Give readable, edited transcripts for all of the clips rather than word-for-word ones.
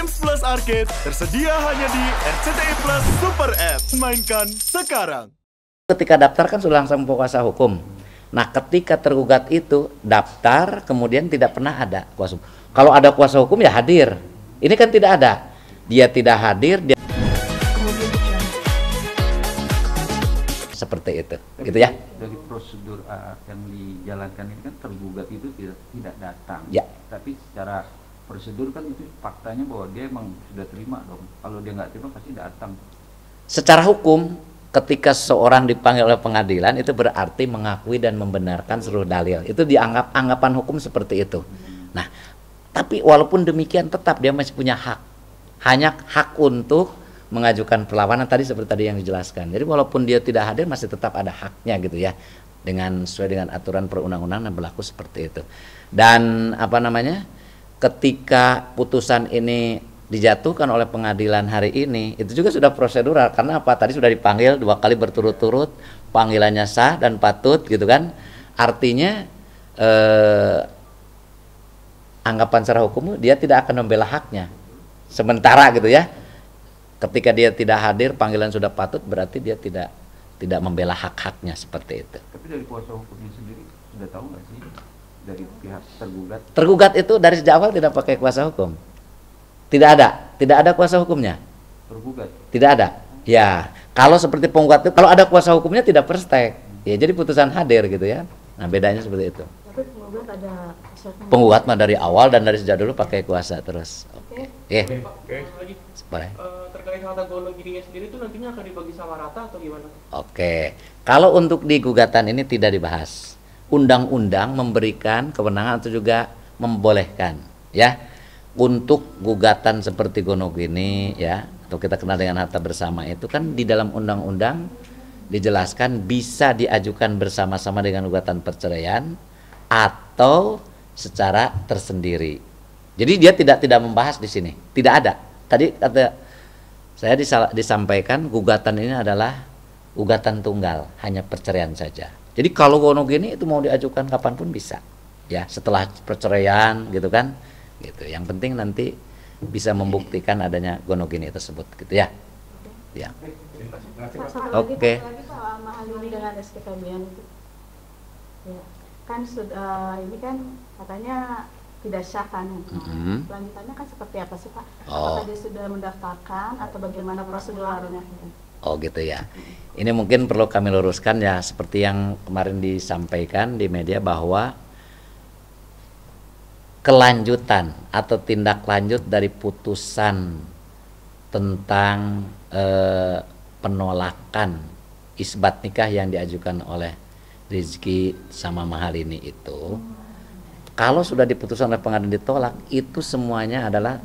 Games Plus Arcade tersedia hanya di RCTI Plus Super App. Mainkan sekarang. Ketika daftar kan sudah langsung kuasa hukum. Nah, ketika tergugat itu daftar, kemudian tidak pernah ada kuasa hukum. Kalau ada kuasa hukum ya hadir. Ini kan tidak ada. Dia tidak hadir, dia seperti itu, gitu ya. Dari prosedur yang dijalankan ini kan tergugat itu tidak datang. Ya. Tapi secara prosedur kan itu faktanya bahwa dia emang sudah terima dong. Kalau dia nggak terima pasti datang. Secara hukum, ketika seseorang dipanggil oleh pengadilan itu berarti mengakui dan membenarkan seluruh dalil. Itu dianggap anggapan hukum seperti itu. Nah, tapi walaupun demikian tetap dia masih punya hak. Hanya hak untuk mengajukan perlawanan tadi seperti tadi yang dijelaskan. Jadi walaupun dia tidak hadir masih tetap ada haknya gitu ya. Sesuai dengan aturan perundang-undangan yang berlaku seperti itu. Dan ketika putusan ini dijatuhkan oleh pengadilan hari ini, itu juga sudah prosedural. Karena apa? Tadi sudah dipanggil 2 kali berturut-turut, panggilannya sah dan patut gitu kan. Artinya anggapan secara hukum dia tidak akan membela haknya. Sementara gitu ya. Ketika dia tidak hadir, panggilan sudah patut, berarti dia tidak membela hak-haknya seperti itu. Tapi dari kuasa hukumnya sendiri sudah tahu nggak sih dari pihak tergugat? Tergugat itu dari sejak awal tidak pakai kuasa hukum. Tidak ada kuasa hukumnya. Tergugat? Tidak ada. Ya, kalau seperti penggugat itu, kalau ada kuasa hukumnya tidak perstek. Ya, jadi putusan hadir gitu ya. Nah, bedanya seperti itu. Tapi penggugat ada Penggugat mah dari awal dan dari sejak dulu pakai kuasa terus. Oke. Lagi Boleh. terkait harta gonogirinya sendiri itu nantinya akan dibagi sama rata atau gimana? Oke. Kalau untuk di gugatan ini tidak dibahas. Undang-undang memberikan kewenangan atau juga membolehkan ya untuk gugatan seperti gonogini ya atau kita kenal dengan harta bersama itu kan di dalam undang-undang dijelaskan bisa diajukan bersama-sama dengan gugatan perceraian atau secara tersendiri. Jadi dia tidak membahas di sini. Tidak ada. Tadi kata saya disampaikan gugatan ini adalah gugatan tunggal, hanya perceraian saja. Jadi kalau gonogini itu mau diajukan kapanpun bisa. Ya, setelah perceraian gitu kan. Gitu. Yang penting nanti bisa membuktikan adanya gonogini tersebut gitu ya. Ya. Oke. Lagi Pak Mahalini dengan SPKBN itu. Ya. Kan sudah ini kan katanya tidak sah kan. Lanjutannya kan seperti apa sih Pak? Apakah dia sudah mendaftarkan atau bagaimana prosedurnya? Oh gitu ya. Ini mungkin perlu kami luruskan ya seperti yang kemarin disampaikan di media bahwa kelanjutan atau tindak lanjut dari putusan tentang penolakan isbat nikah yang diajukan oleh Rizky sama Mahalini itu kalau sudah diputuskan oleh pengadilan ditolak itu semuanya adalah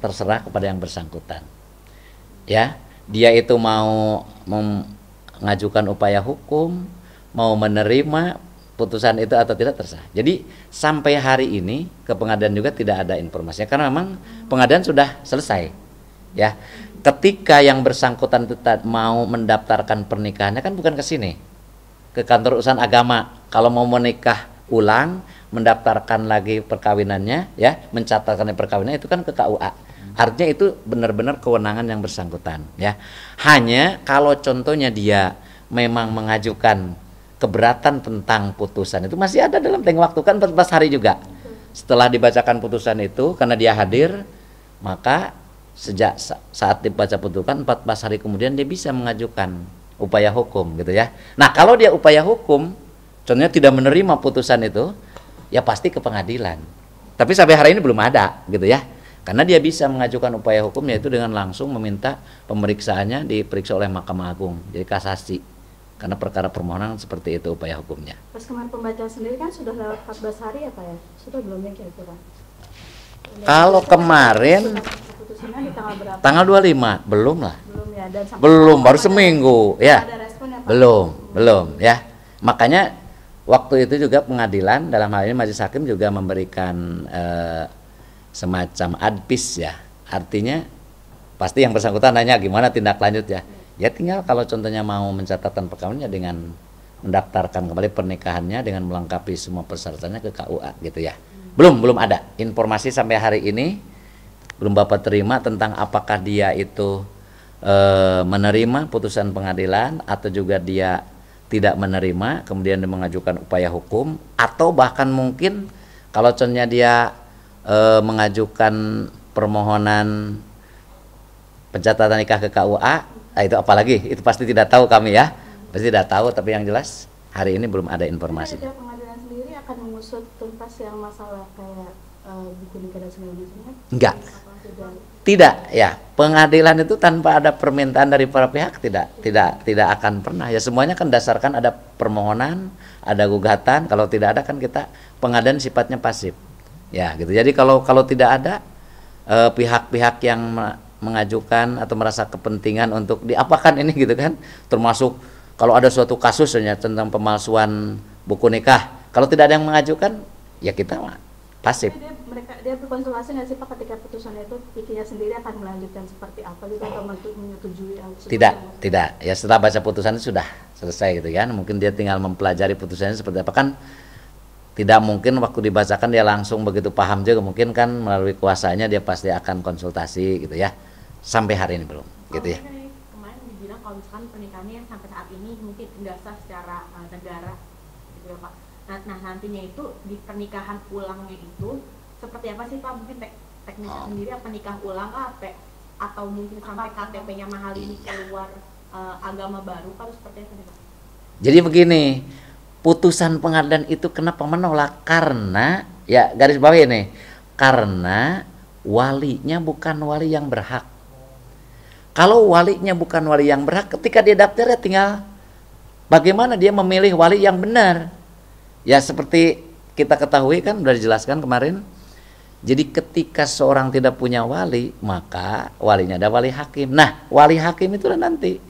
terserah kepada yang bersangkutan ya, dia itu mau mengajukan upaya hukum, mau menerima putusan itu atau tidak terserah. Jadi sampai hari ini ke pengadilan juga tidak ada informasinya karena memang pengadilan sudah selesai ya. Ketika yang bersangkutan itu mau mendaftarkan pernikahannya kan bukan ke sini, ke kantor urusan agama. Kalau mau menikah ulang, mendaftarkan lagi perkawinannya ya, mencatatkan perkawinannya itu kan ke KUA. Artinya itu benar-benar kewenangan yang bersangkutan ya. Hanya kalau contohnya dia memang mengajukan keberatan tentang putusan itu masih ada dalam tenggang waktu kan 14 hari juga. Setelah dibacakan putusan itu karena dia hadir, maka sejak saat dibaca putusan 14 hari kemudian dia bisa mengajukan upaya hukum gitu ya. Nah, kalau dia upaya hukum contohnya tidak menerima putusan itu, ya pasti ke pengadilan. Tapi sampai hari ini belum ada gitu ya. Karena dia bisa mengajukan upaya hukum yaitu dengan langsung meminta pemeriksaannya diperiksa oleh Mahkamah Agung, jadi kasasi. Karena perkara permohonan seperti itu upaya hukumnya. Pas kemarin pembacaan sendiri kan sudah lewat 14 hari ya Pak ya? Sudah belum ya kira-kira? Kalau kemarin putusannya di tanggal berapa? tanggal 25, belum lah. Belum ya, dan sampai Belum, baru seminggu ya. ada respon ya Pak? Belum ya. Makanya waktu itu juga pengadilan dalam hal ini majelis hakim juga memberikan semacam advis ya. Artinya pasti yang bersangkutan nanya gimana tindak lanjut ya. Ya tinggal kalau contohnya mau mencatatkan perkawinannya dengan mendaftarkan kembali pernikahannya dengan melengkapi semua persyaratannya ke KUA gitu ya. Belum ada informasi sampai hari ini belum Bapak terima tentang apakah dia itu menerima putusan pengadilan atau juga dia tidak menerima, kemudian dia mengajukan upaya hukum, atau bahkan mungkin kalau contohnya dia mengajukan permohonan pencatatan nikah ke KUA, itu apalagi itu pasti tidak tahu kami ya, pasti tidak tahu, tapi yang jelas hari ini belum ada informasi. Jadi pengadilan sendiri akan mengusut tuntas yang masalah kayak buku nikah dan segala macamnya? Enggak. Tidak, ya. Pengadilan itu tanpa ada permintaan dari para pihak tidak akan pernah. Ya semuanya kan dasarkan ada permohonan, ada gugatan. Kalau tidak ada kan kita pengadilan sifatnya pasif. Ya, gitu. Jadi kalau tidak ada pihak-pihak yang mengajukan atau merasa kepentingan untuk diapakan ini gitu kan, termasuk kalau ada suatu kasusnya tentang pemalsuan buku nikah, kalau tidak ada yang mengajukan, ya kita pasif. Dia berkonsultasi nggak sih Pak ketika putusan itu Vikinya sendiri akan melanjutkan seperti apa gitu atau menyetujui? Tidak. Ya setelah baca putusan itu sudah selesai gitu kan. Mungkin dia tinggal mempelajari putusannya seperti apa, kan tidak mungkin waktu dibacakan dia langsung begitu paham juga, mungkin kan melalui kuasanya dia pasti akan konsultasi gitu ya. Sampai hari ini belum gitu ya. Kemarin dibilang kalau misalkan pernikahannya sampai saat ini mungkin nggak sah secara negara gitu ya Pak. Nah nantinya itu di pernikahan ulangnya itu seperti apa sih Pak? Mungkin teknisnya sendiri apa nikah ulang atau mungkin sampai KTP-nya mahal ini keluar agama baru Pak, seperti apa Pak? Jadi begini, putusan pengadilan itu kenapa menolak? Karena ya garis bawah ini, karena walinya bukan wali yang berhak. Kalau walinya bukan wali yang berhak, ketika dia daftar ya tinggal bagaimana dia memilih wali yang benar. Ya seperti kita ketahui kan sudah dijelaskan kemarin. Jadi ketika seorang tidak punya wali, maka walinya ada wali hakim. Nah, wali hakim itu nanti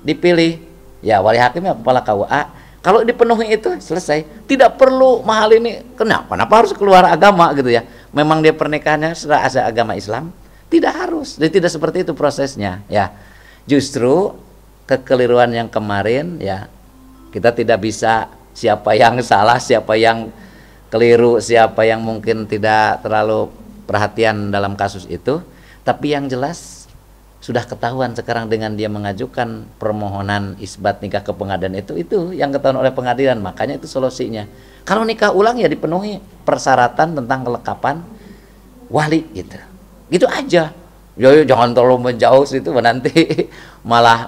dipilih. Ya, wali hakimnya kepala KUA. Kalau dipenuhi itu selesai. Tidak perlu mahal ini. Kenapa harus keluar agama gitu ya? Memang dia pernikahannya sudah asal agama Islam? Tidak harus. Jadi tidak seperti itu prosesnya. Ya, justru kekeliruan yang kemarin ya kita tidak bisa siapa yang salah, siapa yang keliru, siapa yang mungkin tidak terlalu perhatian dalam kasus itu, tapi yang jelas sudah ketahuan sekarang dengan dia mengajukan permohonan isbat nikah ke pengadilan itu yang ketahuan oleh pengadilan, makanya itu solusinya. Kalau nikah ulang ya dipenuhi persyaratan tentang kelengkapan wali gitu aja. Ya jangan terlalu menjauh itu nanti malah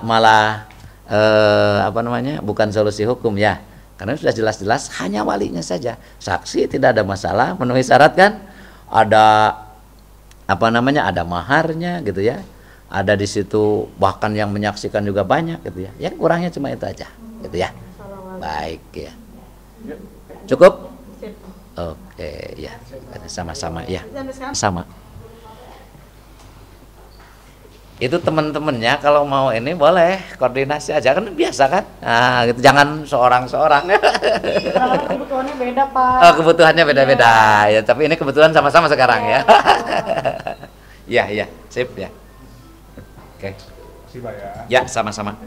bukan solusi hukum ya. Karena sudah jelas-jelas hanya walinya saja. Saksi tidak ada masalah, memenuhi syarat kan? Ada ada maharnya gitu ya. Ada di situ bahkan yang menyaksikan juga banyak gitu ya. Yang kurangnya cuma itu aja gitu ya. Baik ya. Cukup? Oke ya. Sama-sama ya. Sama. Itu teman-temannya kalau mau ini boleh koordinasi aja kan biasa kan. Nah, gitu jangan seorang. Karena kebutuhannya beda Pak. Oh, kebutuhannya beda-beda ya, tapi ini kebetulan sama-sama sekarang ya. Iya, sip ya. Oke. Terima kasih Pak ya. Ya, sama-sama.